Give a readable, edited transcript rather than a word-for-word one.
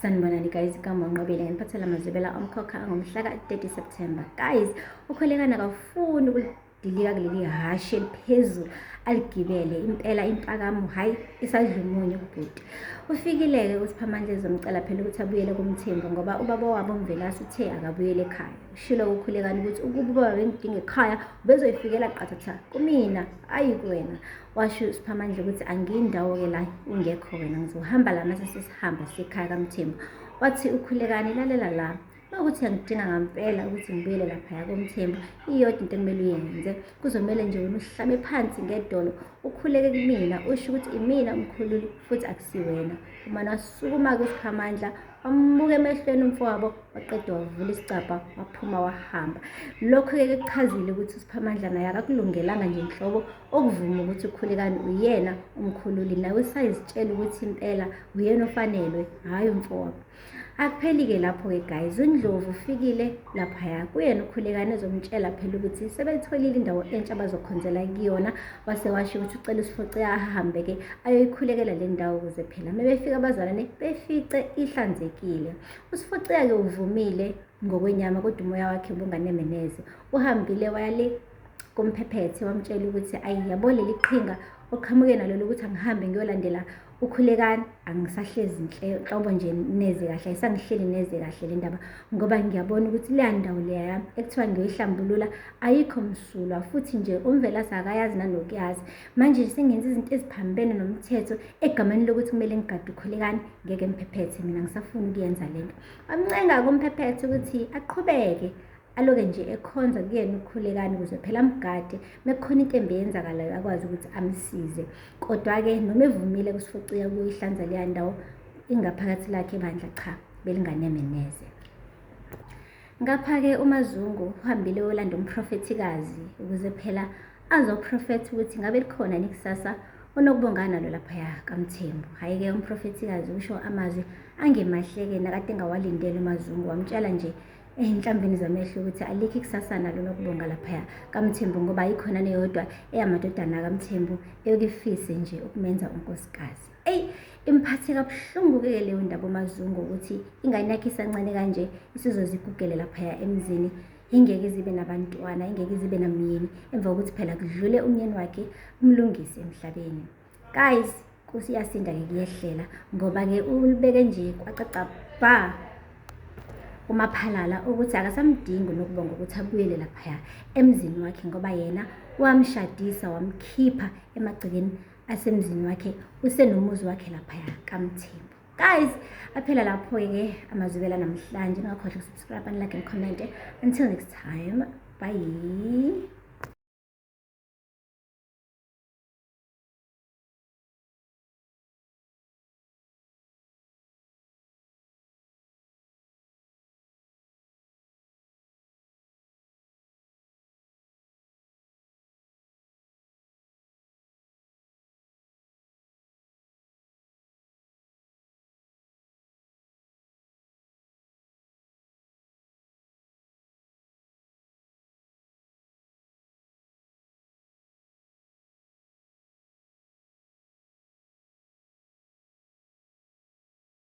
Sanibonani guys, kaMonqobile ngiphathela amazwibela omkhokha ngomhla ka-30 September. Guys, uKholekana akafuni ukudilika kuleli hashi eliphezulu aligibele impela impakamo, hayi isadla umunyu ubhuti. Ufikile-ke uSiphamandla ezomcela phela ukuthi abuyele kuMthembu ngoba ubaba wabo uMvelase uthe akabuyele ekhaya. Ushilo uKholekana ukuthi ukuba bengidinga ekhaya bezoyifikela qathatha kumina ayi kuwena. Washo uSiphamandla ukuthi angiyindawo-ke la ungekho wena, ngizohamba la mase sesihamba sekhaya kaMthembu. Wathi uKholekana ilalela la, ukuthi angidinga ngampela ukuthi ngibuyele laphaya koMthembu, iyodwa into ekumele uyenze, kuzomele nje wena uhlabe phansi ngedolo ukhuleke kumina, usho ukuthi imina umkhululi futhi akusiwena. Umane wasukuma-ke uSiphamandla wambuka emehlweni umfowabo, waqeda wavula isicabha waphuma wahamba. Lokho-ke kuchazile ukuthi uSiphamandla naye akakulungelanga nje nhlobo okuvuma ukuthi uKholekana uyena umkhululi, nawe usayizitshela ukuthi impela uyena ofanelwe, hhayi umfowabo. Akupheli-ke lapho-ke guys, uNdlovu ufikile laphaya kuyena uKholekana ezomtshela phela ukuthi sebeyitholile indawo entsha abazokhonzela kuyona. Wase washo ukuthi ucela uSifoce ahambe-ke ayoyikhulekela le ndawo ukuze phela mebefika abazalwane befice ihlanzekile. uSifoce-ke uvumile ngokwenyama kodwa umoya wakhe ubunganemeneze. Uhambile wayale kumphephethe wamtshela ukuthi ayi yabo leli qhinga oqhamuke nalo lokuthi angihambe ngiyolandela uKholekana angisahlezi nhlobo nje neze kahle, ayisangihleli neze kahle le ndaba ngoba ngiyabona ukuthi leya ndawo leya yami ekuthiwa ngiyoyihlambulula ayikho msulwa, futhi nje uMvelase akayazi nanokuyazi. Manje sengenza izinto eziphambene nomthetho egameni lokuthi kumele ngigade uKholekana, ngeke mphephethe mina ngisafuna ukuyenza lento. Wamncenga-ke umphephethe ukuthi aqhubeke aloke nje ekhonza kuyena uKholekana ukuze phela amgade mekukhona into embi eyenzakalayo akwazi ukuthi amsize. Kodwa-ke noma evumile kuSifoce ukuyihlanza leya ndawo, ingaphakathi lakhe ebandla cha belinganemeneze. Ngapha-ke uMazungu uhambile yolanda umprofethikazi ukuze phela azoprofetha ukuthi ngabe likhona ikusasa onokubongana nalo laphaya kaMthembu. Hhayi-ke umprofethikazi usho amazwi angemahle-ke nakade engawalindele uMazungu, wamtshela nje enhlambini zamehlo ukuthi alikho ikusasa nalo nokubonga laphaya kaMthembu ngoba ayikhona neyodwa eyamadodana kaMthembu eyokifise nje ukumenza unkosikazi. Imphathe kabuhlungu-ke leyo ndaba uMazungu ukuthi ingane yakhe isancane kanje isizozigugele laphaya emzini, ingeke zibe nabantwana, ingeke zibe namyeni emva kokuthi phela kudlule umyeni wakhe umlungisi emhlabeni. Guys, Nkosi yasinda-ke kuyehlela ngoba-ke ulibeke nje kwacaca bha uMaphalala ukuthi akasamdingi nokubonga ukuthi abuyele laphaya emzini wakhe ngoba yena wamshadisa wamkhipha emagcekeni asemzini wakhe, usenomuzi wakhe laphaya kaMthembu. Guys, aphela lapho-ke amazwibela namhlanje. Ningakhohlwa ukusubscribe and like and comment. Until next time, bye.